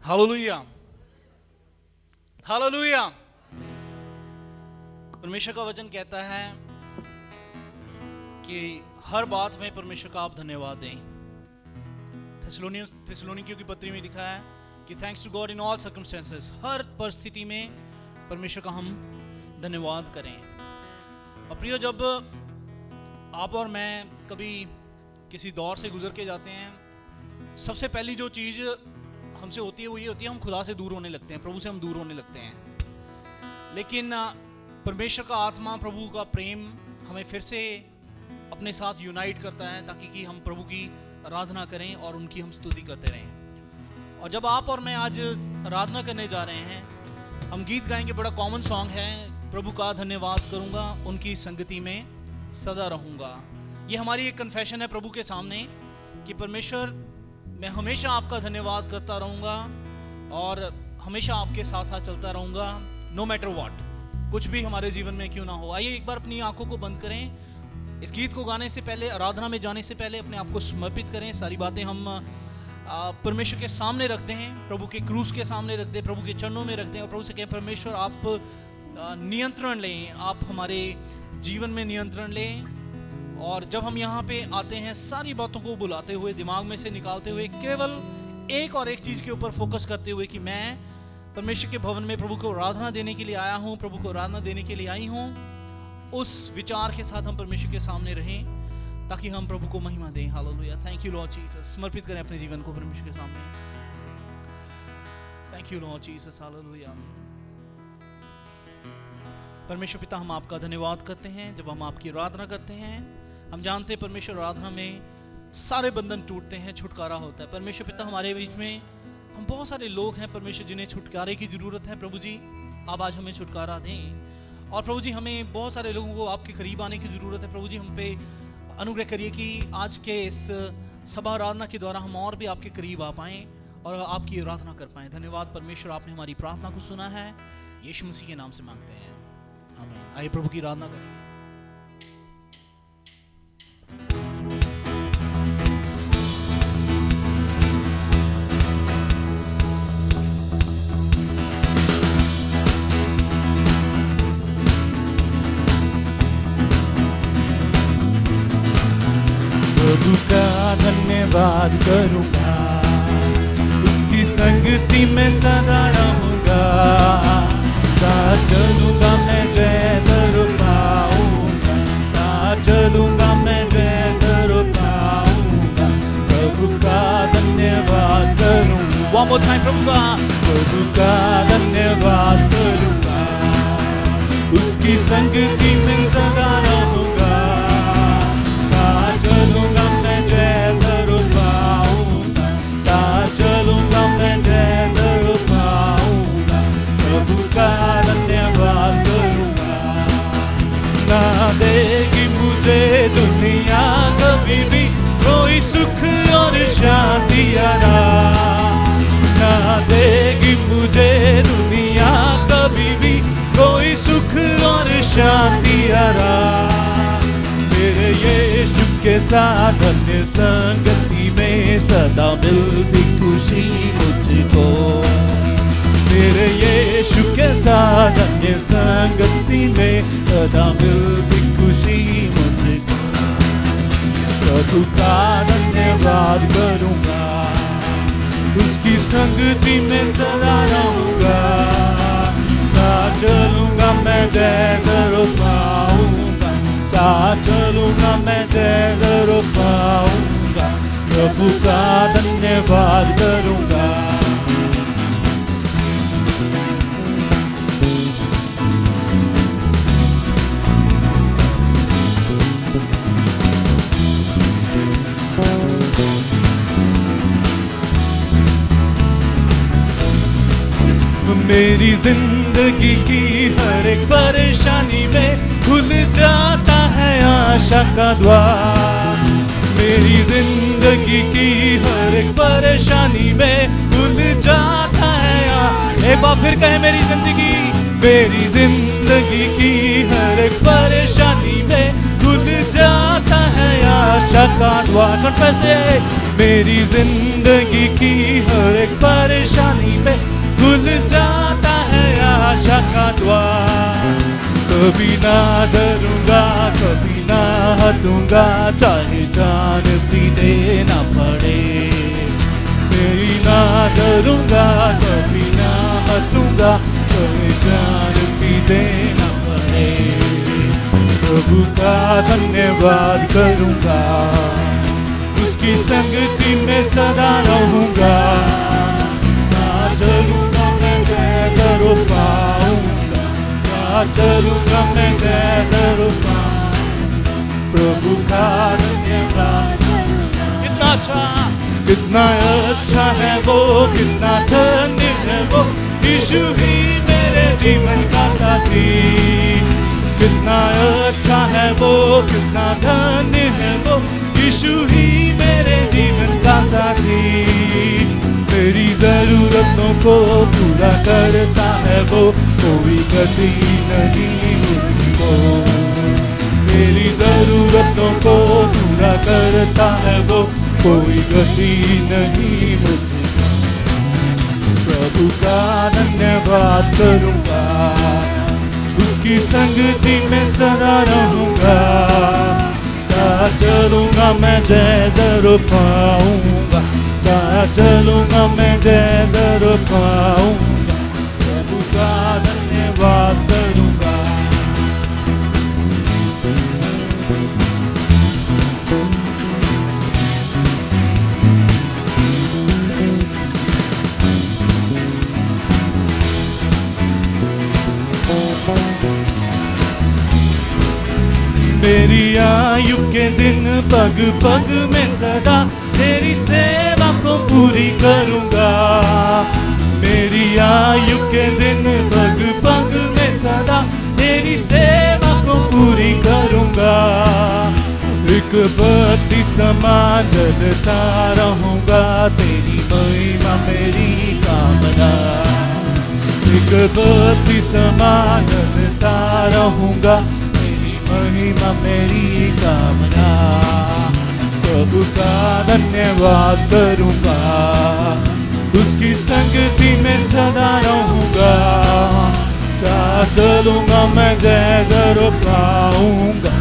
Hallelujah, hallelujah. परमेश्वर का वचन कहता है कि हर बात में परमेश्वर का आप धन्यवाद दें। थिस्सलुनीकियों की पत्री में लिखा है कि thanks to God in all circumstances, हर परिस्थिति में परमेश्वर का हम धन्यवाद करें। और प्रियो, जब आप और मैं कभी किसी दौर से गुजर के जाते हैं, सबसे पहली जो चीज़ हमसे होती है वो ये होती है, हम खुदा से दूर होने लगते हैं, प्रभु से हम दूर होने लगते हैं। लेकिन परमेश्वर का आत्मा, प्रभु का प्रेम हमें फिर से अपने साथ यूनाइट करता है ताकि कि हम प्रभु की आराधना करें और उनकी हम स्तुति करते रहें। और जब आप और मैं आज आराधना करने जा रहे हैं, हम गीत गाएंगे, बड़ा कॉमन सॉन्ग है, प्रभु का धन्यवाद करूंगा, उनकी संगति में सदा रहूंगा। ये हमारी एक कन्फेशन है प्रभु के सामने कि परमेश्वर, मैं हमेशा आपका धन्यवाद करता रहूंगा और हमेशा आपके साथ साथ चलता रहूंगा, नो मैटर व्हाट, कुछ भी हमारे जीवन में क्यों ना हो। आइए एक बार अपनी आंखों को बंद करें। इस गीत को गाने से पहले, आराधना में जाने से पहले अपने आप को समर्पित करें। सारी बातें हम परमेश्वर के सामने रखते हैं, प्रभु के क्रूस के सामने रख दें, प्रभु के चरणों में रख दें और प्रभु से कहें, परमेश्वर आप नियंत्रण लें, आप हमारे जीवन में नियंत्रण लें। और जब हम यहाँ पे आते हैं, सारी बातों को बुलाते हुए, दिमाग में से निकालते हुए, केवल एक और एक चीज़ के ऊपर फोकस करते हुए कि मैं परमेश्वर के भवन में प्रभु को आराधना देने के लिए आया हूँ, प्रभु को आराधना देने के लिए आई हूँ, उस विचार के साथ हम परमेश्वर के सामने रहें ताकि हम प्रभु को महिमा दें। Hallelujah, thank you Lord Jesus. समर्पित करें अपने जीवन को परमेश्वर के सामने। Thank you Lord Jesus, hallelujah. परमेश्वर पिता, हम आपका धन्यवाद करते हैं। जब हम आपकी आराधना करते हैं, हम जानते हैं परमेश्वर आराधना में सारे बंधन टूटते हैं, छुटकारा होता है। परमेश्वर पिता, हमारे बीच में हम बहुत सारे लोग हैं परमेश्वर जिन्हें छुटकारे की ज़रूरत है। प्रभु जी, आप आज हमें छुटकारा दें। और प्रभु जी, हमें बहुत सारे लोगों को आपके करीब आने की ज़रूरत है। प्रभु जी, हम पे अनुग्रह करिए कि आज के इस सभा आराधना के द्वारा हम और भी आपके करीब आ पाएँ और आपकी आराधना कर पाएँ। धन्यवाद परमेश्वर, आपने हमारी प्रार्थना को सुना है। यीशु मसीह के नाम से मांगते हैं, आमीन। आइए प्रभु की आराधना करें। प्रभु का धन्यवाद करूंगा, उसकी संगति में सदा रहूंगा, साथ चलूंगा मैं जय जरूर पाऊंगा, साथ चलूंगा मैं जय जरूर पाऊंगा। प्रभु का धन्यवाद करूंगा, one more time, प्रभु का धन्यवाद करूंगा, उसकी संगति में सदा रहूंगा, साथ चलूंगा मैं जय जरूर पाऊंगा, साथ चलूंगा मैं जय जरूर पाऊंगा। प्रभु का धन्यवाद करूंगा। ना देगी मुझे दुनिया कभी भी कोई सुख और शांति आराम, ना देगी मुझे दुनिया कभी भी कोई सुख और शांति आराम। मेरे यीशु के साथ अन्य संगति में सदा मिलती खुशी मुझको, मेरे यीशु के साथ अन्य संगति में सदा मिलती खुशी मुझको। प्रभु का धन्यवाद करूंगा, उसकी संगति में सदा रहूंगा, साथ चलूंगा मैं जय जरूर पाऊंगा, साथ चलूंगा मैं जय जरूर पाऊंगा। प्रभु का धन्यवाद करूंगा। मेरी जिंदगी की हर एक परेशानी में खुल जाता है आशा का द्वार, मेरी जिंदगी की हर एक परेशानी में खुल जाता है। एक बार फिर कहे, मेरी जिंदगी की हर एक परेशानी में खुल जाता है आशा का द्वार। कन्फेस, मेरी जिंदगी की हर एक परेशानी पे खुल जाता है आशा का द्वार। कभी ना डरूंगा, कभी ना हटूंगा, चाहे जान भी देना पड़े। मेरी ना डरूंगा, कभी ना हटूंगा, चाहे जान भी देना पड़े। प्रभु का धन्यवाद करूंगा, उसकी संगति में सदा रहूंगा। ना चलूंगा मैं जैसे पाऊंगा, ना चलूंगा मैं जैसे पाऊंगा। प्रभु का धन्यवाद। कितना अच्छा है वो, कितना धन्य है वो, यीशु ही मेरे जीवन का साथी। कितना अच्छा है वो, कितना धन्य है वो, यीशु ही मेरे जीवन का साथी। मेरी जरूरतों को पूरा करता है वो, कोई गति नहीं मुझको। मेरी जरूरतों को पूरा करता है वो, कोई गति नहीं मुझको। प्रभु का धन्यवाद करूंगा, उसकी संगति में सदा रहूंगा। साथ चलूंगा मैं जैसे पाऊंगा, साथ चलूंगा मैं जैसे पाऊंगा। प्रभु का धन्यवाद करूंगा। मेरी आयु के दिन पग पग में सदा तेरी सेवा को पूरी करूंगा। मेरी आयु के दिन पग पग में सदा तेरी सेवा को पूरी करूंगा। एक बत्ती समान जलता रहूंगा, तेरी महिमा मेरी कामना। एक बत्ती समान जलता रहूंगा, महिमा मेरी कामना। प्रभु का धन्यवाद करूंगा, उसकी संगति में सदा रहूंगा। साथ चलूंगा मैं जैसे पाऊंगा,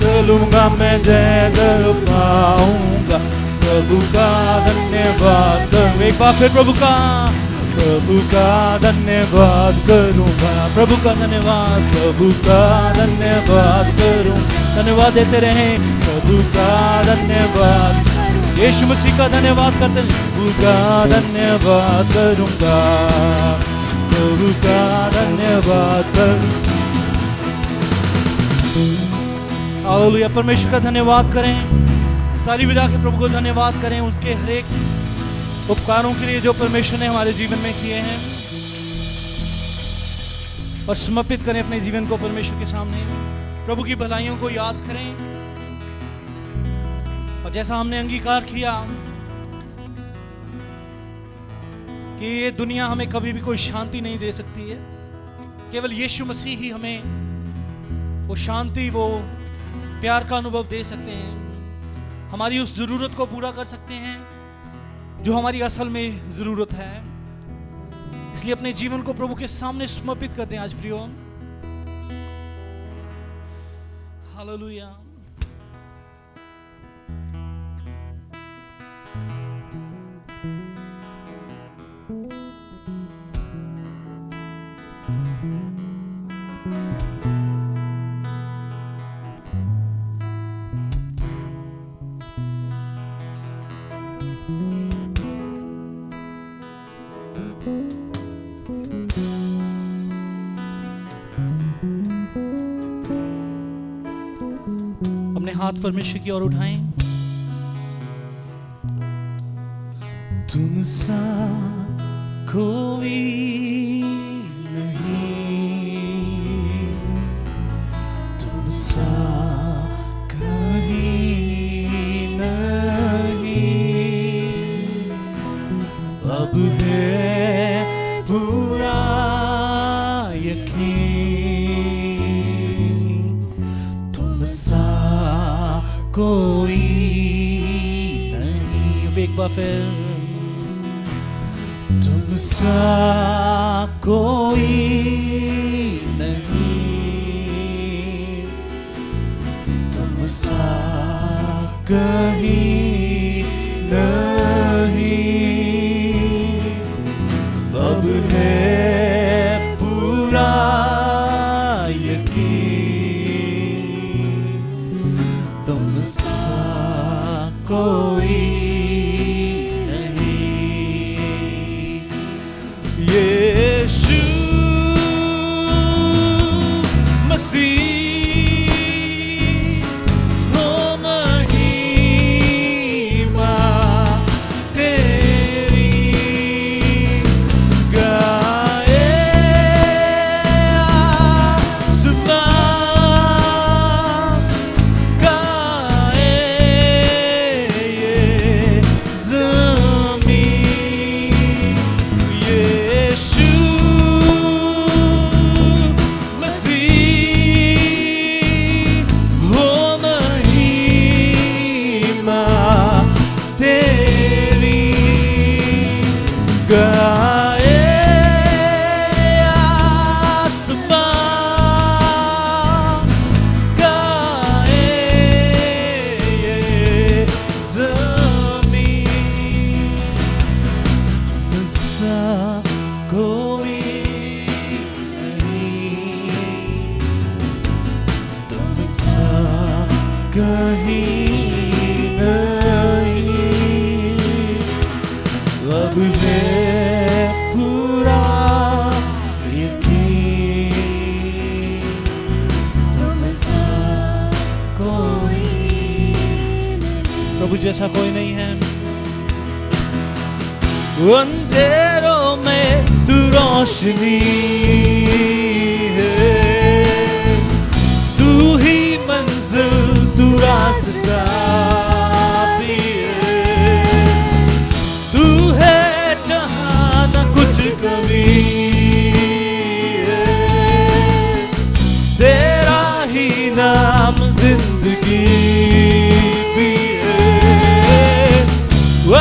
चलूंगा मैं जैसे पाऊंगा। प्रभु का धन्यवाद करूं। एक बार फिर प्रभु का धन्यवाद करूंगा। प्रभु का धन्यवाद, प्रभु का धन्यवाद करूं। धन्यवाद देते रहें, प्रभु का धन्यवाद। यीशु मसीह का धन्यवाद करते हैं। प्रभु का धन्यवाद करूंगा, प्रभु का धन्यवाद करूं। हालेलुया। परमेश्वर का धन्यवाद करें, ताली बजा के प्रभु को धन्यवाद करें उसके हर एक उपकारों के लिए जो परमेश्वर ने हमारे जीवन में किए हैं, और समर्पित करें अपने जीवन को परमेश्वर के सामने। प्रभु की भलाइयों को याद करें, और जैसा हमने अंगीकार किया कि ये दुनिया हमें कभी भी कोई शांति नहीं दे सकती है, केवल यीशु मसीह ही हमें वो शांति, वो प्यार का अनुभव दे सकते हैं। हमारी उस जरूरत को पूरा कर सकते हैं जो हमारी असल में जरूरत है। इसलिए अपने जीवन को प्रभु के सामने समर्पित कर दें आज प्रियो। हालेलुया। अपने हाथ परमेश्वर की ओर उठाएं। तुम सा कोई नहीं, तुम सा कहीं नहीं। अब है पूरा यकीन, तुम सा कोई नहीं। एक बार फिर। तुम सा कोई नहीं, तुम सा कहीं नहीं, अब है पूरा यकीन, तुम सा कोई यीशु मसीह हो महिमा तेरी गाए आसमां, गाए ये ज़मीन, यीशु मसीह हो महिमा तेरी गाए आसमां, गाए ये ज़मीन, तुमसा कोई नहीं, तुमसा कहीं नहीं, अब है पूरा यकीन, तुमसा कोई नहीं। प्रभु जैसा कोई नहीं है। अंधेरों में तू रोशनी है, तू ही मंजिल, तू रास्ता भी है, तू है जहां न कुछ कमी है, तेरा ही नाम जिंदगी भी है।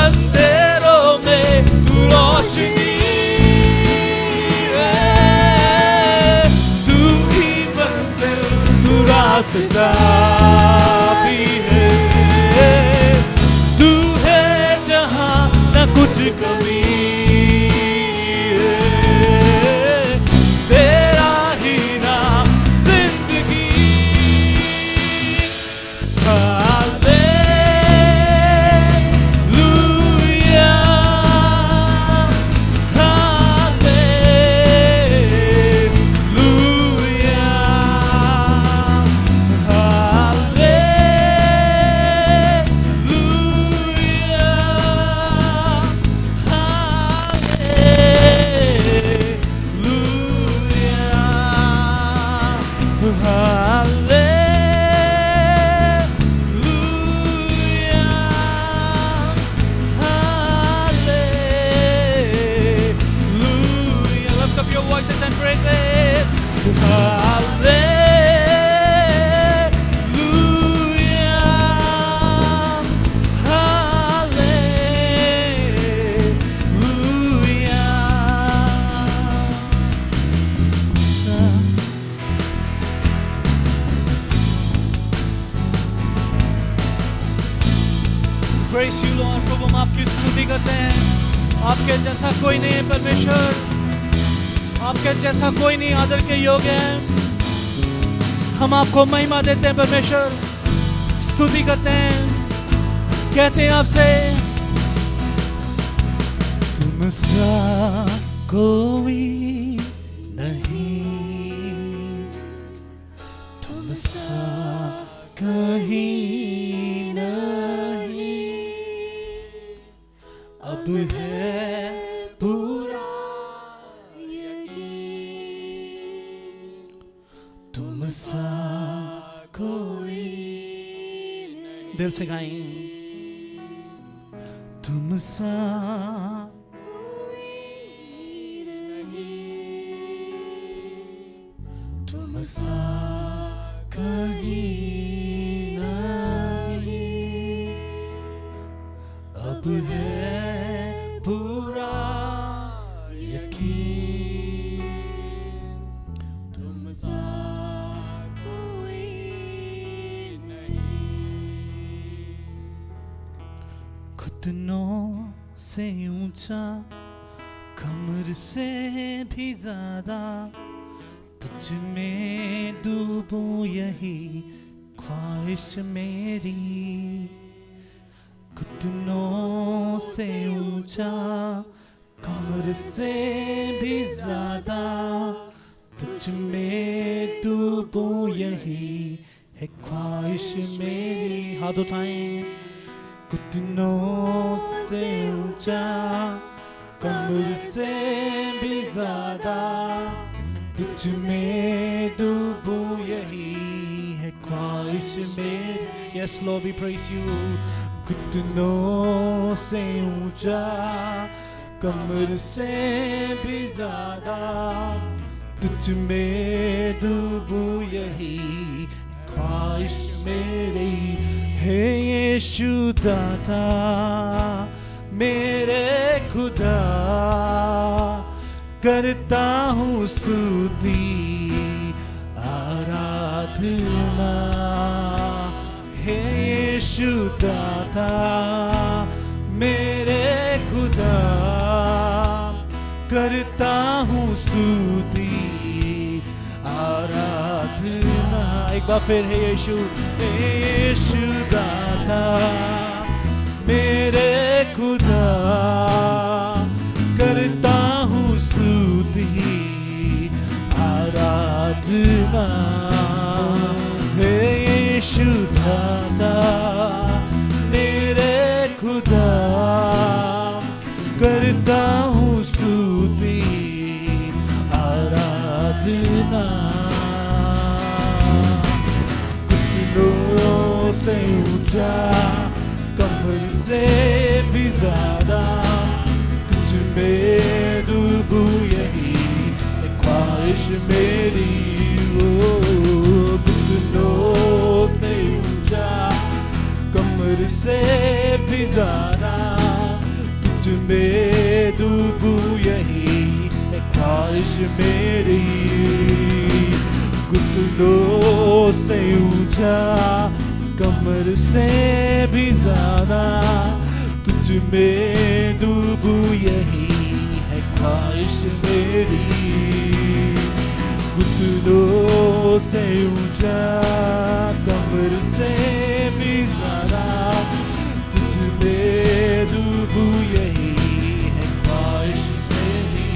अंधेरों में तू रोशनी है, तू ही मंजिल, तू रास्ता भी है, तू है जहां न कुछ कमी है, तेरा ही नाम जिंदगी। Lift up your voices and praise it. Praise you Lord, प्रभु हम आपकी स्तुति करते हैं। आपके जैसा कोई नहीं है परमेश्वर, आपके जैसा कोई नहीं आदर के योग्य है। हम आपको महिमा देते हैं परमेश्वर, स्तुति करते हैं, कहते हैं आपसे तुम सा कोई नहीं, तुम सा कहीं नहीं, अब है पूरा यकीन, तुम सा कोई नहीं। दिल से गाएं। तुम सा तुम सा कहीं नहीं, अब है घुटनों से ऊंचा, कमर से भी ज्यादा तुझ में डूबूं, यही ख्वाहिश मेरी। घुटनों से ऊंचा, कमर से भी ज्यादा तुझ में डूबूं, यही है ख्वाहिश मेरी। हाथ उठाएं। घुटनों से ऊंचा, कमर से भी ज्यादा तुझ में डूबूं, यही है ख्वाहिश मेरी। Yes Lord, we praise you. घुटनों से ऊंचा, कमर से भी ज्यादा तुझ में डूबूं, यही ख्वाहिश मेरी। हे यीशु दाता मेरे खुदा, करता हूँ स्तुति आराधना। हे यीशु दाता मेरे खुदा, करता हूँ स्तुति आराधना। एक बार फिर हे यीशु दाता मेरे खुदा, करता हूँ स्तुति आराधना। हे यीशु दाता मेरे खुदा, करता हूँ स्तुति आराधना। घुटनों से ऊंचा, कमर से भी ज्यादा तुझ में डूबूं, यही ख्वाहिश मेरी। घुटनों से ऊंचा, कमर से भी ज्यादा तुझ में डूबूं, यही ख्वाहिश मेरी। घुटनों से ऊंचा, कमर से भी ज्यादा तुझ में डूबूं, यही है ख्वाहिश मेरी। घुटनों से ऊंचा, कमर से भी ज्यादा तुझ में डूबूं, यही है ख्वाहिश मेरी।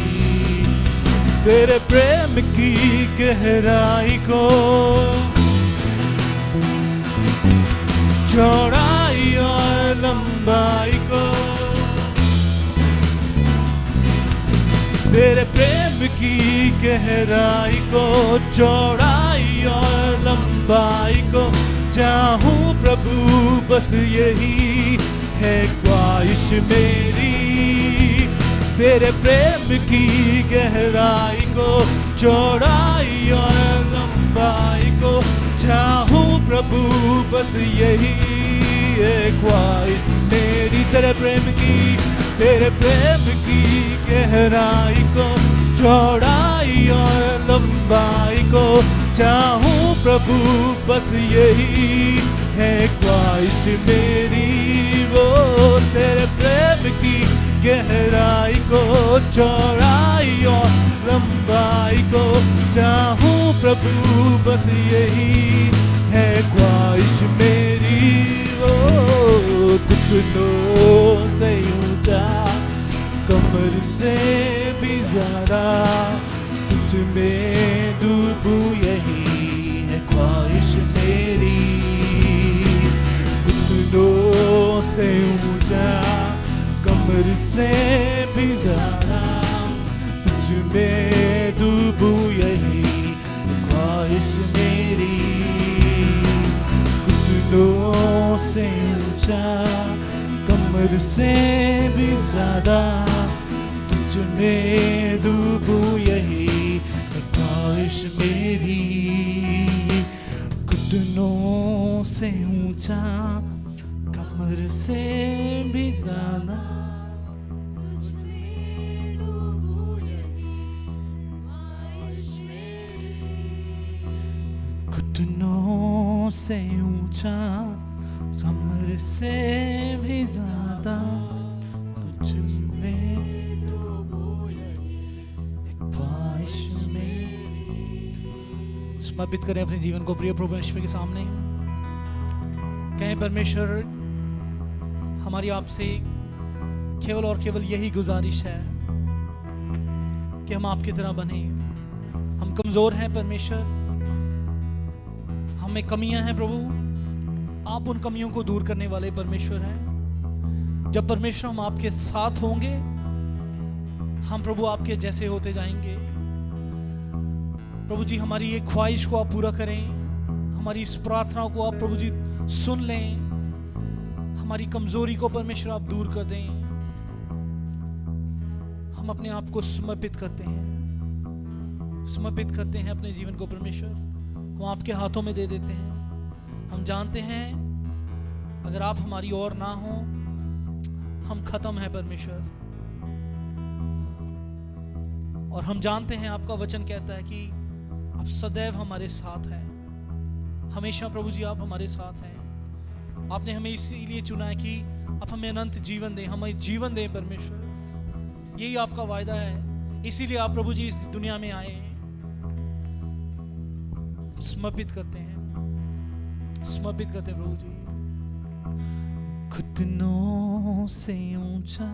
तेरे प्रेम की गहराई को, चौड़ाई और लंबाई को, तेरे प्रेम की गहराई को, चौड़ाई और लंबाई को चाहूं प्रभु, बस यही है ख्वाहिश मेरी। तेरे प्रेम की गहराई को, चौड़ाई और लंबाई को चाहूं प्रभु, बस यही है ख्वाहिश मेरी। तेरे प्रेम की गहराई को, चौड़ाई और लंबाई को चाहूं प्रभु, बस यही है ख्वाहिश मेरी। वो तेरे प्रेम की गहराई को, चौड़ाई और लंबाई को चाहूं प्रभु, बस यही है ख्वाहिश मेरी। वो घुटनों से ऊंचा, कमर से भी ज्यादा तुझ में डूबूं, यही है ख्वाहिश मेरी। घुटनों से ऊंचा, कमर से भी ज्यादा तुझ में डूबूं, यही ख्वाहिश मेरी। घुटनों से ऊंचा, कमर से भी ज्यादा तुझ में डूबूं, यही ख्वाहिश मेरी। घुटनों से ऊंचा, कमर से भी ज्यादा घुटनों से ऊंचा, कमर से भी ज्यादा तुझ में ख्वाहिश में। समर्पित करें अपने जीवन को प्रिय प्रभु परमेश्वर के सामने। कहें परमेश्वर, हमारी आपसे केवल और केवल यही गुजारिश है कि हम आपकी तरह बने। हम कमजोर हैं परमेश्वर, हमें कमियां हैं प्रभु, आप उन कमियों को दूर करने वाले परमेश्वर हैं। जब परमेश्वर हम आपके साथ होंगे, हम प्रभु आपके जैसे होते जाएंगे। प्रभु जी, हमारी ये ख्वाहिश को आप पूरा करें, हमारी इस प्रार्थना को आप प्रभु जी सुन लें, हमारी कमजोरी को परमेश्वर आप दूर कर दें। हम अपने आप को समर्पित करते हैं अपने जीवन को परमेश्वर, हम आपके हाथों में दे देते हैं। हम जानते हैं अगर आप हमारी ओर ना हो, हम खत्म हैं परमेश्वर। और हम जानते हैं आपका वचन कहता है कि आप सदैव हमारे साथ हैं, हमेशा प्रभु जी आप हमारे साथ हैं। आपने हमें इसीलिए चुना है कि आप हमें अनंत जीवन दें, हमें जीवन दें परमेश्वर। यही आपका वायदा है, इसीलिए आप प्रभु जी इस दुनिया में आए। समर्पित करते हैं प्रभु जी। घुटनों से ऊंचा,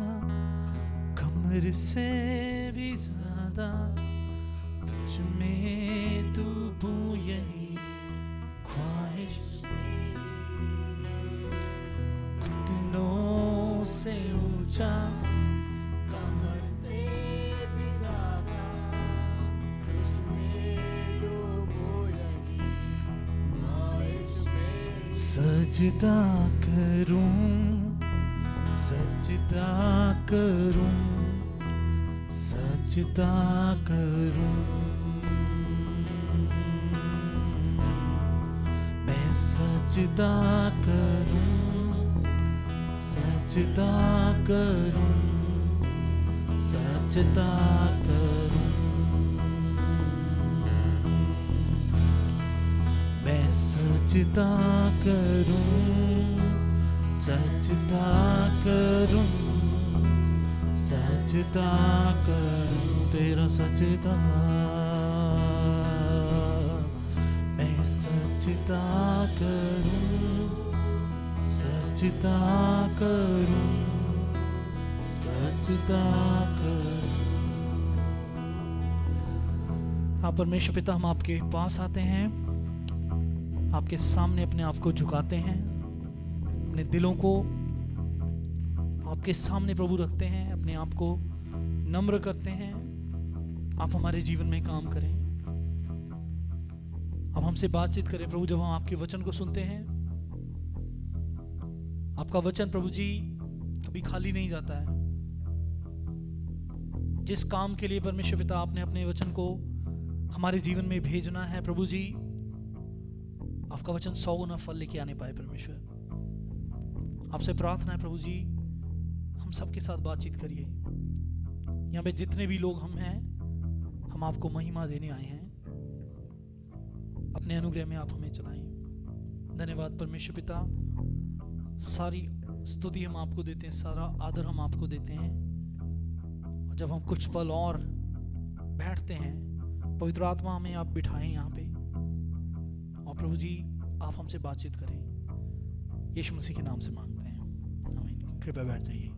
कमर से भी ज्यादा तुझ में डूबूं, यही ख्वाहिश। घुटनों से ऊंचा, कमर से भी ज्यादा तुझ में डूबूं, यही ख्वाहिश मेरी। सजदा करूं, सजदा करूं, सजदा करूं, मैं सजदा करूं, सजदा करूं, सजदा करूं, मैं सजदा करूं, सजदा करूं, सजदा करूं, तेरा सजदा। मैं सजदा करूं, सजदा करूं, सजदा करूं। हाँ परमेश्वर पिता, हम आपके पास आते हैं, आपके सामने अपने आप को झुकाते हैं, अपने दिलों को आपके सामने प्रभु रखते हैं, अपने आप को नम्र करते हैं। आप हमारे जीवन में काम करें, आप हमसे बातचीत करें प्रभु। जब हम आपके वचन को सुनते हैं, आपका वचन प्रभु जी कभी खाली नहीं जाता है। जिस काम के लिए परमेश्वर पिता आपने अपने वचन को हमारे जीवन में भेजना है प्रभु जी, आपका वचन 100 गुना फल लेके आने पाए परमेश्वर। आपसे प्रार्थना है प्रभु जी, हम सबके साथ बातचीत करिए। यहाँ पे जितने भी लोग हम हैं, हम आपको महिमा देने आए हैं। अपने अनुग्रह में आप हमें चलाएं। धन्यवाद परमेश्वर पिता, सारी स्तुति हम आपको देते हैं, सारा आदर हम आपको देते हैं। और जब हम कुछ पल और बैठते हैं, पवित्र आत्मा हमें आप बिठाएं यहाँ पे, और प्रभु जी आप हमसे बातचीत करें। यीशु मसीह के नाम से मांगते हैं, आमीन। कृपया बैठ जाइए।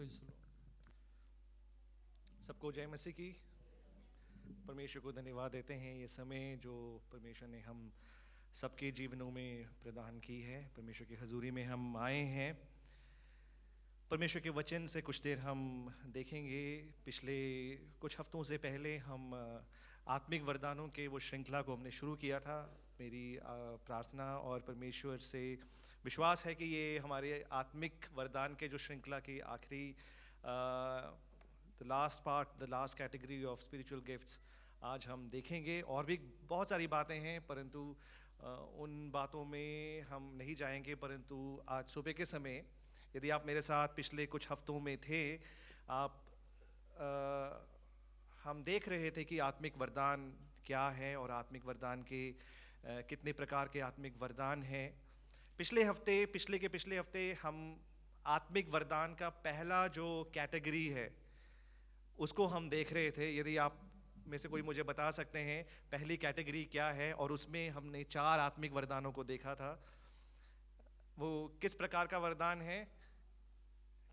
Praise the Lord. सबको जय मसीह की। परमेश्वर को धन्यवाद देते हैं ये समय जो परमेश्वर ने हम सबके जीवनों में प्रदान की है। परमेश्वर की हजूरी में हम आए हैं। परमेश्वर के वचन से कुछ देर हम देखेंगे। पिछले कुछ हफ्तों से पहले हम आत्मिक वरदानों के वो श्रृंखला को हमने शुरू किया था। मेरी प्रार्थना और परमेश्वर से विश्वास है कि ये हमारे आत्मिक वरदान के जो श्रृंखला की आखिरी the last category of spiritual gifts आज हम देखेंगे। और भी बहुत सारी बातें हैं परंतु उन बातों में हम नहीं जाएंगे। परंतु आज सुबह के समय यदि आप मेरे साथ पिछले कुछ हफ्तों में थे, आप हम देख रहे थे कि आत्मिक वरदान क्या है और आत्मिक वरदान के कितने प्रकार के आत्मिक वरदान हैं। पिछले हफ्ते हम आत्मिक वरदान का पहला जो कैटेगरी है उसको हम देख रहे थे। यदि आप में से कोई मुझे बता सकते हैं पहली कैटेगरी क्या है, और उसमें हमने 4 आत्मिक वरदानों को देखा था। वो किस प्रकार का वरदान है,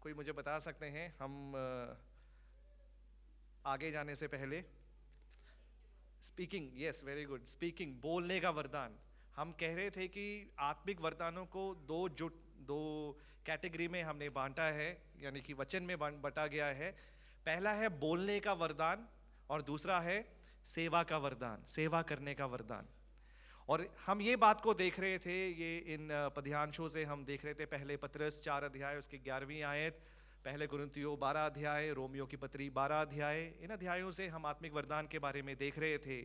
कोई मुझे बता सकते हैं? हम आगे जाने से पहले speaking, yes very good, speaking, बोलने का वरदान। हम कह रहे थे कि आत्मिक वरदानों को दो कैटेगरी में हमने बांटा है, यानी कि वचन में बंटा गया है। पहला है बोलने का वरदान और दूसरा है सेवा का वरदान, सेवा करने का वरदान। और हम ये बात को देख रहे थे, ये इन पद्यांशों से हम देख रहे थे। पहले पत्रस 4 अध्याय उसकी 11वीं आयत, पहले कुरिन्थियों 12 अध्याय, रोमियो की पत्री 12 अध्याय, इन अध्यायों से हम आत्मिक वरदान के बारे में देख रहे थे।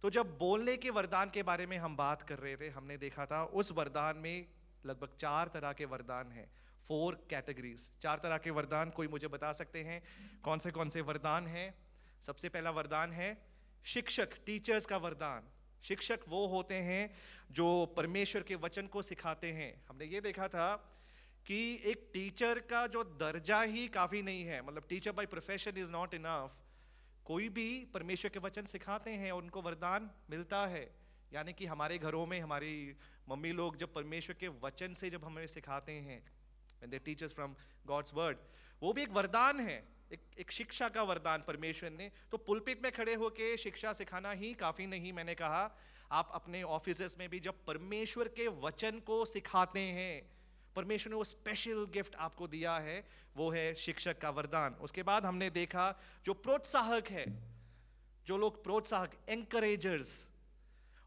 तो जब बोलने के वरदान के बारे में हम बात कर रहे थे, हमने देखा था उस वरदान में लगभग 4 तरह के वरदान हैं, 4 कैटेगरीज, 4 तरह के वरदान। कोई मुझे बता सकते हैं कौन से वरदान हैं? सबसे पहला वरदान है शिक्षक, टीचर्स का वरदान। शिक्षक वो होते हैं जो परमेश्वर के वचन को सिखाते हैं। हमने ये देखा था कि एक टीचर का जो दर्जा ही काफी नहीं है, मतलब teacher by profession is not enough. कोई भी परमेश्वर के वचन सिखाते हैं और उनको वरदान मिलता है। यानी कि हमारे घरों में हमारी मम्मी लोग जब परमेश्वर के वचन से जब हमें सिखाते हैं, when they teach us from God's word, वो भी एक वरदान है, एक शिक्षा का वरदान परमेश्वर ने। तो पुलपिट में खड़े होके शिक्षा सिखाना ही काफी नहीं। मैंने कहा आप अपने ऑफिसेस में भी जब परमेश्वर के वचन को सिखाते हैं, परमेश्वर ने वो स्पेशल गिफ्ट आपको दिया है, वो है शिक्षक का वरदान। उसके बाद हमने देखा जो प्रोत्साहक है, जो लोग प्रोत्साहक, एंकरेजर्स।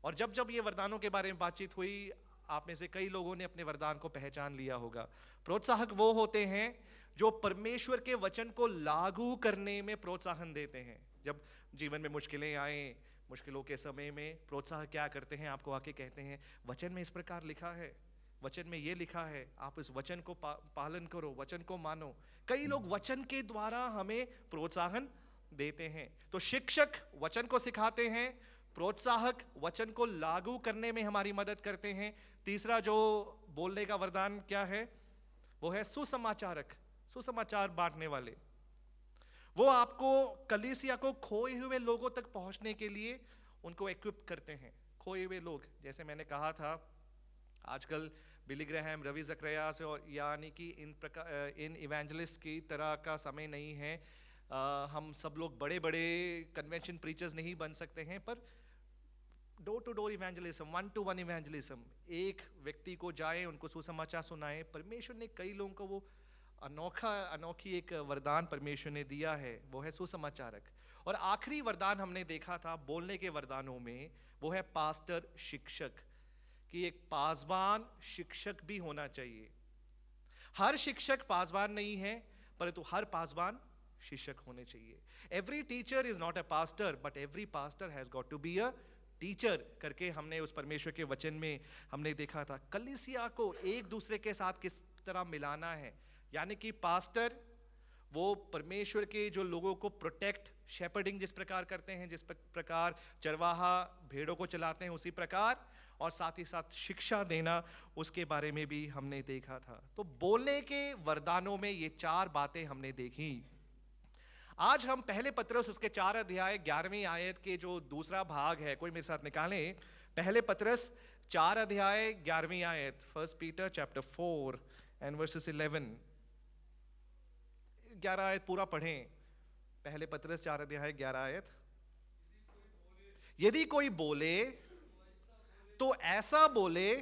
और जब ये वरदानों के बारे में बातचीत हुई, आप में से कई लोगों ने अपने वरदान को पहचान लिया होगा। प्रोत्साहक वो होते हैं जो परमेश्वर के वचन को लागू करने में प्रोत्साहन देते हैं। जब जीवन में मुश्किलें आए, मुश्किलों के समय में प्रोत्साहक क्या करते हैं? आपको आके कहते हैं वचन में इस प्रकार लिखा है, वचन में ये लिखा है, आप इस वचन को पालन करो, वचन को मानो। कई लोग वचन के द्वारा हमें प्रोत्साहन देते हैं। तो शिक्षक वचन को सिखाते हैं, प्रोत्साहक वचन को लागू करने में हमारी मदद करते हैं। तीसरा जो बोलने का वरदान क्या है, वो है सुसमाचारक, सुसमाचार बांटने वाले। वो आपको, कलीसिया को खोए हुए लोगों तक पहुंचने के लिए उनको इक्विप करते हैं। खोए हुए लोग, जैसे मैंने कहा था, आजकल बिली ग्रैहम, रवि ज़करियास और यानी कि इन इवेंजलिस्ट की तरह का समय नहीं है। हम सब लोग बड़े बड़े कन्वेंशन प्रीचर्स नहीं बन सकते हैं, पर door to door evangelism, 1-to-1 evangelism, एक व्यक्ति को जाए, उनको सुसमाचार सुनाए। परमेश्वर ने कई लोगों को वो अनोखी एक वरदान परमेश्वर ने दिया है, वो है सुसमाचारक। और आखिरी वरदान हमने देखा था बोलने के वरदानों में, वो है पास्टर, शिक्षक, कि एक पासवान शिक्षक भी होना चाहिए। हर शिक्षक पासवान नहीं है, परंतु हर पासवान शिक्षक होने चाहिए। Every teacher is not a pastor, but every pastor has got to be a teacher करके हमने उस परमेश्वर के वचन में हमने देखा था। कलीसिया को एक दूसरे के साथ किस तरह मिलाना है, यानी कि पास्टर वो परमेश्वर के जो लोगों को प्रोटेक्ट, शेपर्डिंग जिस प्रकार करते हैं, जिस प्रकार चरवाहा भेड़ों को चलाते हैं, उसी प्रकार, और साथ ही साथ शिक्षा देना, उसके बारे में भी हमने देखा था। तो बोलने के वरदानों में ये 4 बातें हमने देखी। आज हम पहले पत्रस उसके 4 अध्याय 11वीं आयत के जो दूसरा भाग है, कोई मेरे साथ निकालें। पहले पत्रस 4 अध्याय 11वीं आयत, 1 Peter chapter 4 and verses 11। 11 आयत पूरा पढ़ें, पहले पत्रस 4 अध्याय 11 आयत। यदि कोई बोले तो ऐसा बोले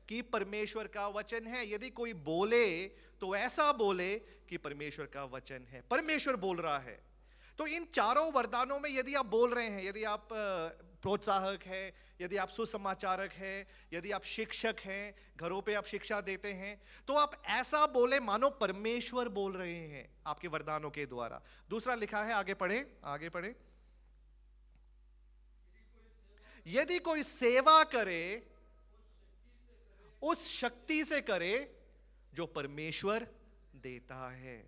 कि परमेश्वर का वचन है। यदि कोई बोले तो ऐसा बोले कि परमेश्वर का वचन है। परमेश्वर बोल रहा है। तो इन चारों वरदानों में यदि आप बोल रहे हैं, यदि आप प्रोत्साहक हैं, यदि आप सुसमाचारक हैं, यदि आप शिक्षक हैं, घरों पे आप शिक्षा देते हैं, तो आप ऐसा बोले मानो परमेश्वर बोल रहे हैं आपके वरदानों के द्वारा। दूसरा लिखा है, आगे पढ़े, आगे पढ़े। यदि कोई सेवा करे उस शक्ति से करे जो परमेश्वर देता है।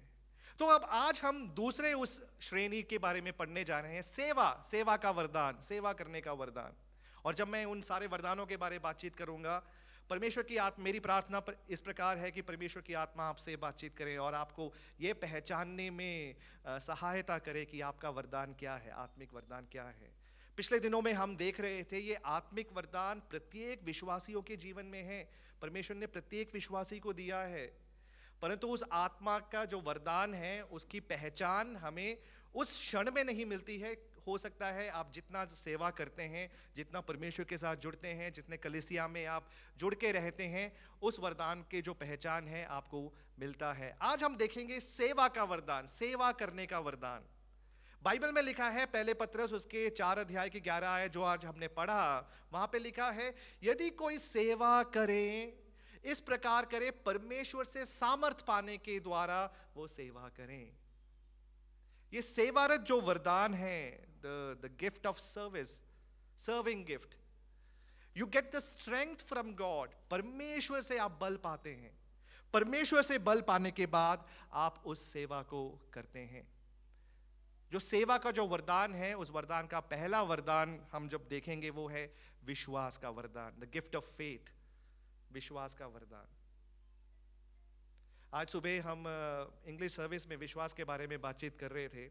तो अब आज हम दूसरे उस श्रेणी के बारे में पढ़ने जा रहे हैं, सेवा, सेवा का वरदान, सेवा करने का वरदान। और जब मैं उन सारे वरदानों के बारे में बातचीत करूंगा, परमेश्वर की आत्मा, मेरी प्रार्थना इस प्रकार है कि परमेश्वर की आत्मा आपसे बातचीत करें और आपको यह पहचानने में सहायता करे कि आपका वरदान क्या है, आत्मिक वरदान क्या है। पिछले दिनों में हम देख रहे थे ये आत्मिक वरदान प्रत्येक विश्वासियों के जीवन में है। परमेश्वर ने प्रत्येक विश्वासी को दिया है, परंतु उस आत्मा का जो वरदान है उसकी पहचान हमें उस क्षण में नहीं मिलती है। हो सकता है आप जितना सेवा करते हैं, जितना परमेश्वर के साथ जुड़ते हैं, जितने कलीसिया में आप जुड़ के रहते हैं, उस वरदान के जो पहचान है आपको मिलता है। आज हम देखेंगे सेवा का वरदान, सेवा करने का वरदान। बाइबल में लिखा है, पहले पत्रस उसके 4 अध्याय की 11 आयत जो आज हमने पढ़ा, वहां पे लिखा है, यदि कोई सेवा करे इस प्रकार करे परमेश्वर से सामर्थ पाने के द्वारा वो सेवा करें। ये सेवारत जो वरदान है, the gift of service, serving gift, you get the strength from God. परमेश्वर से आप बल पाते हैं, परमेश्वर से बल पाने के बाद आप उस सेवा को करते हैं। जो सेवा का जो वरदान है, उस वरदान का पहला वरदान हम जब देखेंगे वो है विश्वास का वरदान, द गिफ्ट ऑफ फेथ, विश्वास का वरदान। आज सुबह हम इंग्लिश सर्विस में विश्वास के बारे में बातचीत कर रहे थे,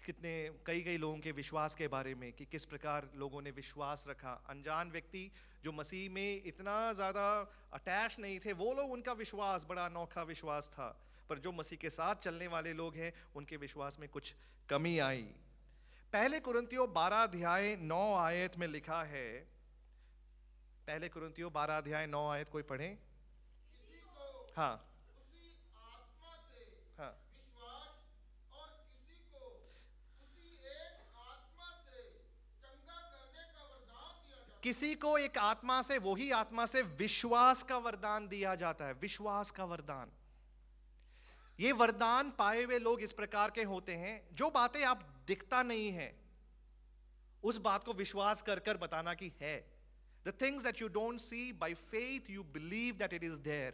कई लोगों के विश्वास के बारे में कि किस प्रकार लोगों ने विश्वास रखा। अनजान व्यक्ति जो मसीह में इतना ज़्यादा अटैच नहीं थे, वो लोग, उनका विश्वास बड़ा अनोखा विश्वास था, पर जो मसीह के साथ चलने वाले लोग हैं उनके विश्वास में कुछ कमी आई। पहले कुरिन्थियों 12 अध्याय 9 आयत में लिखा है, पहले कुरिन्थियों 12 अध्याय 9 आयत कोई पढ़े? हाँ, उसी आत्मा से हाँ, विश्वास और किसी को उसी एक आत्मा से चंगा करने का वरदान दिया जाता है। किसी को एक आत्मा से, वही आत्मा से विश्वास का वरदान दिया जाता है, विश्वास का वरदान। ये वरदान पाए हुए लोग इस प्रकार के होते हैं, जो बातें आप दिखता नहीं है उस बात को विश्वास कर कर बताना कि है। The things that you don't see, by faith you believe that it is there.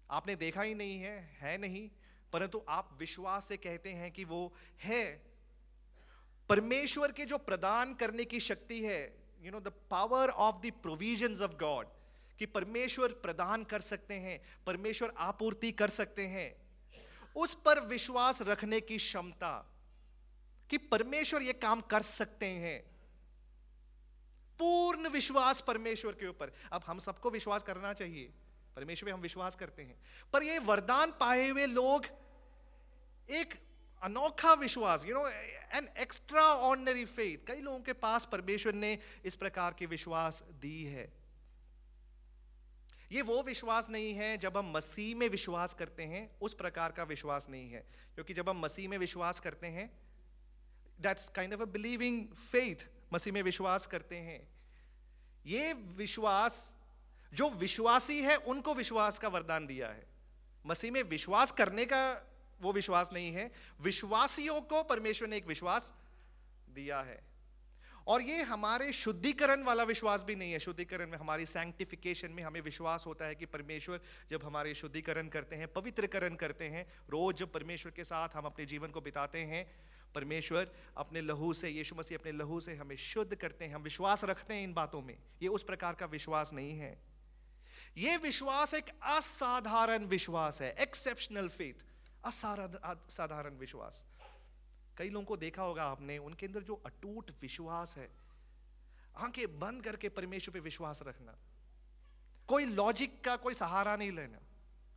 आपने देखा ही नहीं है नहीं, परंतु आप विश्वास से कहते हैं कि वो है। परमेश्वर के जो प्रदान करने की शक्ति है, you know, the power of the provisions of God, कि परमेश्वर प्रदान कर सकते हैं, परमेश्वर आपूर्ति कर सकते हैं, उस पर विश्वास रखने की क्षमता कि परमेश्वर ये काम कर सकते हैं, पूर्ण विश्वास परमेश्वर के ऊपर। अब हम सबको विश्वास करना चाहिए, परमेश्वर पे हम विश्वास करते हैं, पर ये वरदान पाए हुए लोग एक अनोखा विश्वास, एन एक्स्ट्रा ऑर्डिनरी फेथ, कई लोगों के पास परमेश्वर ने इस प्रकार की विश्वास दी है। ये वो विश्वास नहीं है जब हम मसीह में विश्वास करते हैं, उस प्रकार का विश्वास नहीं है, क्योंकि जब हम मसीह में विश्वास करते हैं, that's kind of a believing faith, मसीह में विश्वास करते हैं। ये विश्वास, जो विश्वासी है उनको विश्वास का वरदान दिया है। मसीह में विश्वास करने का वो विश्वास नहीं है, विश्वासियों को परमेश्वर ने एक विश्वास दिया है। और ये हमारे शुद्धिकरण वाला विश्वास भी नहीं है। शुद्धिकरण में, हमारी सैंक्टिफिकेशन में हमें विश्वास होता है कि परमेश्वर जब हमारे शुद्धिकरण करते हैं, पवित्रकरण करते हैं, रोज जब परमेश्वर के साथ हम अपने जीवन को बिताते हैं, परमेश्वर अपने लहू से, यीशु मसीह अपने लहू से हमें शुद्ध करते हैं, हम विश्वास रखते हैं इन बातों में। ये उस प्रकार का विश्वास नहीं है। ये विश्वास एक असाधारण विश्वास है, एक्सेप्शनल फेथ, असाधारण विश्वास। कई लोगों को देखा होगा आपने, उनके अंदर जो अटूट विश्वास है, आंखें बंद करके परमेश्वर पे विश्वास रखना, कोई लॉजिक का कोई सहारा नहीं लेना,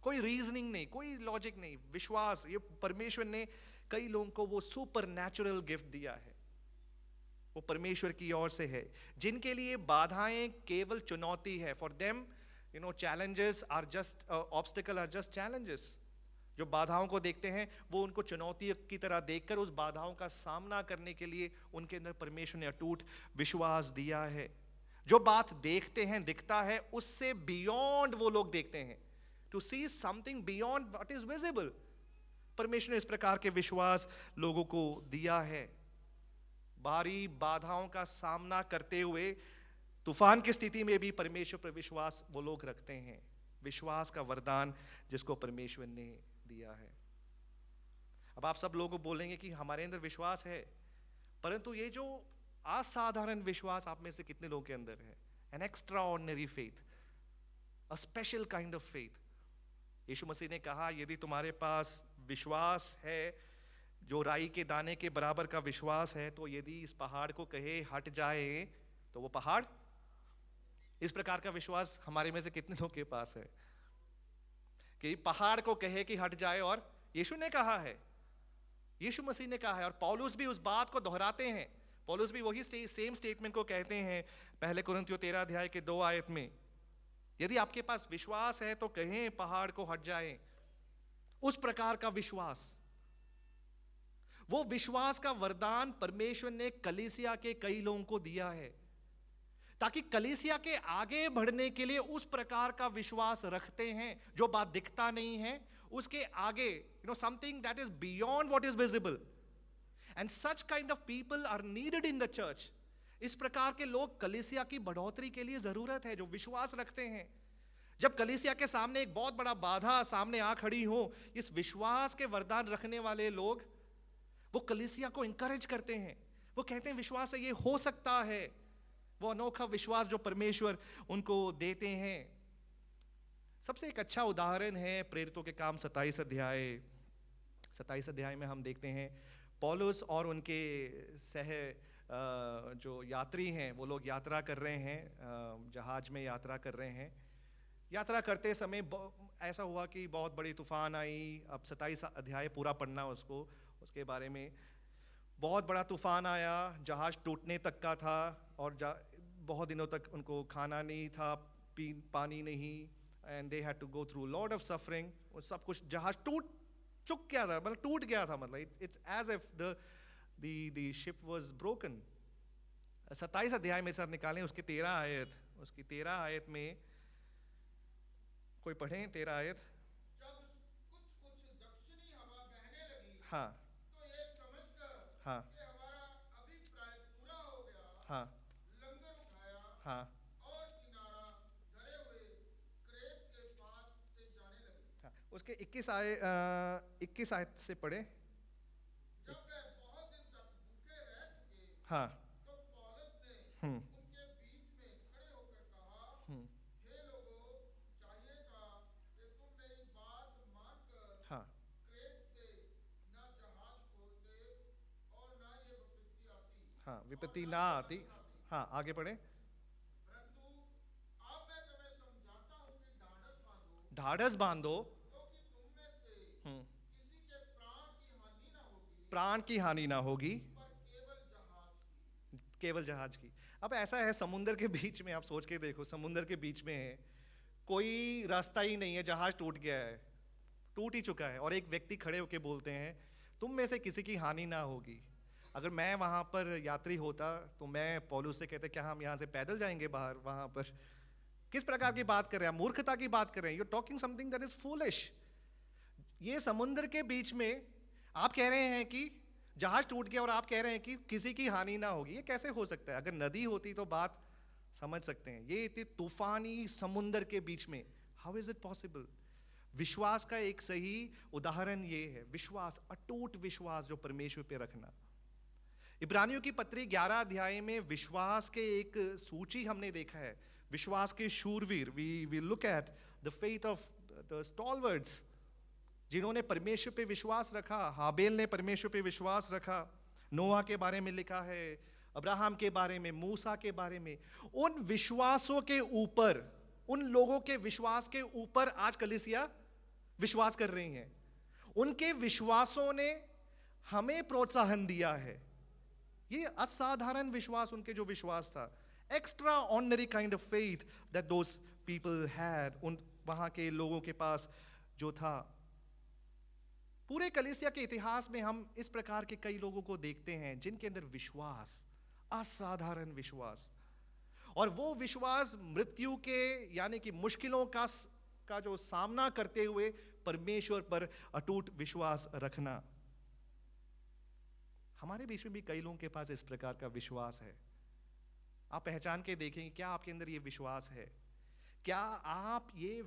कोई रीजनिंग नहीं, कोई लॉजिक नहीं, विश्वास। ये परमेश्वर ने कई लोगों को वो सुपर नेचुरल गिफ्ट दिया है, वो परमेश्वर की ओर से है, जिनके लिए बाधाएं केवल चुनौती है। For them challenges are just obstacle are just challenges। जो बाधाओं को देखते हैं वो उनको चुनौती की तरह देखकर उस बाधाओं का सामना करने के लिए उनके अंदर परमेश्वर ने अटूट विश्वास दिया है। जो बात देखते हैं, दिखता है, उससे बियॉन्ड वो लोग देखते हैं, to see something beyond what is visible. परमेश्वर ने इस प्रकार के विश्वास लोगों को दिया है। भारी बाधाओं का सामना करते हुए तूफान की स्थिति में भी परमेश्वर पर विश्वास वो लोग रखते हैं। विश्वास का वरदान जिसको परमेश्वर ने दिया है। अब आप सब लोगों को बोलेंगे कि हमारे अंदर विश्वास है, परंतु ये जो असाधारण विश्वास आप में से कितने लोगों के अंदर है? An extraordinary faith, a special kind of faith. यीशु मसीह ने कहा, यदि तुम्हारे पास विश्वास है जो राई के दाने के बराबर का विश्वास है, तो यदि इस पहाड़ को कहे हट जाए तो वो पहाड़। इस प्रकार का विश्वास हमारे में से कितने लोगों के पास है कि पहाड़ को कहे कि हट जाए? और यीशु ने कहा है, यीशु मसीह ने कहा है, और पौलुस भी उस बात को दोहराते हैं। पौलुस भी वही सेम स्टेटमेंट को कहते हैं पहले कुरिन्थियों 13 अध्याय के 2 आयत में, यदि आपके पास विश्वास है तो कहें पहाड़ को हट जाए। उस प्रकार का विश्वास, वो विश्वास का वरदान परमेश्वर ने कलीसिया के कई लोगों को दिया है, ताकि कलीसिया के आगे बढ़ने के लिए उस प्रकार का विश्वास रखते हैं जो बात दिखता नहीं है, उसके आगे something that is beyond what is visible. And such kind of people are needed in the church. इस प्रकार के लोग कलीसिया की बढ़ोतरी के लिए जरूरत है, जो विश्वास रखते हैं। जब कलीसिया के सामने एक बहुत बड़ा बाधा सामने आ खड़ी हो, इस विश्वास के वरदान रखने वाले लोग वो कलीसिया को इंकरेज करते हैं। वो कहते हैं विश्वास से ये हो सकता है। वो अनोखा विश्वास जो परमेश्वर उनको देते हैं। सबसे एक अच्छा उदाहरण है प्रेरितों के काम 27 अध्याय में हम देखते हैं पौलुस और उनके जो यात्री हैं, वो लोग यात्रा कर रहे हैं, जहाज में यात्रा कर रहे हैं। यात्रा करते समय ऐसा हुआ कि बहुत बड़ी तूफान आई। अब 27 अध्याय पूरा पढ़ना उसको, उसके बारे में। बहुत बड़ा तूफान आया, जहाज टूटने तक का था, और बहुत दिनों तक उनको खाना नहीं था, पानी नहीं, and they had to go through lot of suffering. सब कुछ, जहाज टूट गया था, मतलब टूट गया था, मतलब it's as if the ship was broken. 27 अध्याय में सर निकालें उसकी 13 आयत में कोई पढ़ें 13 आयत। जब कुछ दक्षिणी हवा बहने लगी, हाँ तो ये समझकर हाँ कि हमारा अभिप्राय पूरा हो गया, हाँ लंगर उठाया हाँ और किनारा धरे हुए क्रेत के पास से जाने लगे। हाँ। उसके 21 आयत से पढ़े। जब वे बहुत दिन तक भूखे रह चुके, हाँ तो पौलुस ने हम्म उनके बीच में खड़े होकर कहा, हम्म हे लोगों, चाहिए था कि तुम मेरी बात मानकर हाँ क्रेत से न जहाज खोलते और न ये विपत्ति आती, हाँ विपत्ति ना आती। हाँ आगे पढ़े। परंतु अब मैं तुम्हें समझाता हूँ कि ढाढ़स बांधो क्योंकि तुम में से हम्म, किसी के प्राण की हानि न होगी, प्राण की हानि ना होगी, पर केवल जहाज की। केवल जहाज की। अब ऐसा है, समुंदर के बीच में, आप सोच के देखो, समुंदर के बीच में है, कोई रास्ता ही नहीं है, जहाज टूट गया है, टूट ही चुका है, और एक व्यक्ति खड़े होके बोलते हैं तुम में से किसी की हानि ना होगी। अगर मैं वहां पर यात्री होता तो मैं पौलुस से कहते क्या हम यहाँ से पैदल जाएंगे बाहर? वहां पर किस प्रकार की बात कर रहे हैं? मूर्खता की बात कर रहे हैं। You talking something that is foolish. ये समुद्र के बीच में आप कह रहे हैं कि जहाज टूट गया और आप कह रहे हैं कि किसी की हानि ना होगी। ये कैसे हो सकता है? अगर नदी होती तो बात समझ सकते हैं, ये इतनी तूफानी समुद्र के बीच में, हाउ इज इट पॉसिबल? विश्वास का एक सही उदाहरण ये है, विश्वास, अटूट विश्वास जो परमेश्वर पे रखना। इब्रानियों की पत्री 11 अध्याय में विश्वास के एक सूची हमने देखा है, विश्वास के शूरवीर। We look at the faith of the stalwarts, जिन्होंने परमेश्वर पे विश्वास रखा। हाबेल ने परमेश्वर पे विश्वास रखा। नोआ के बारे में लिखा है, अब्राहम के बारे में, मूसा के बारे में। उन विश्वासों के ऊपर, उन लोगों के विश्वास के ऊपर आज कलीसिया विश्वास कर रही हैं। उनके विश्वासों ने हमें प्रोत्साहन दिया है। ये असाधारण विश्वास, उनके जो विश्वास था, extra ordinary kind of faith that those people had, उन वहां के लोगों के पास जो था। पूरे कलीसिया के इतिहास में हम इस प्रकार के कई लोगों को देखते हैं जिनके अंदर विश्वास, असाधारण विश्वास, और वो विश्वास मृत्यु के यानी कि मुश्किलों का जो सामना करते हुए परमेश्वर पर अटूट विश्वास रखना। हमारे बीच में भी कई लोगों के पास इस प्रकार का विश्वास है। आप पहचान के देखें क्या आपके अंदर ये विश्वास है। क्या आप ये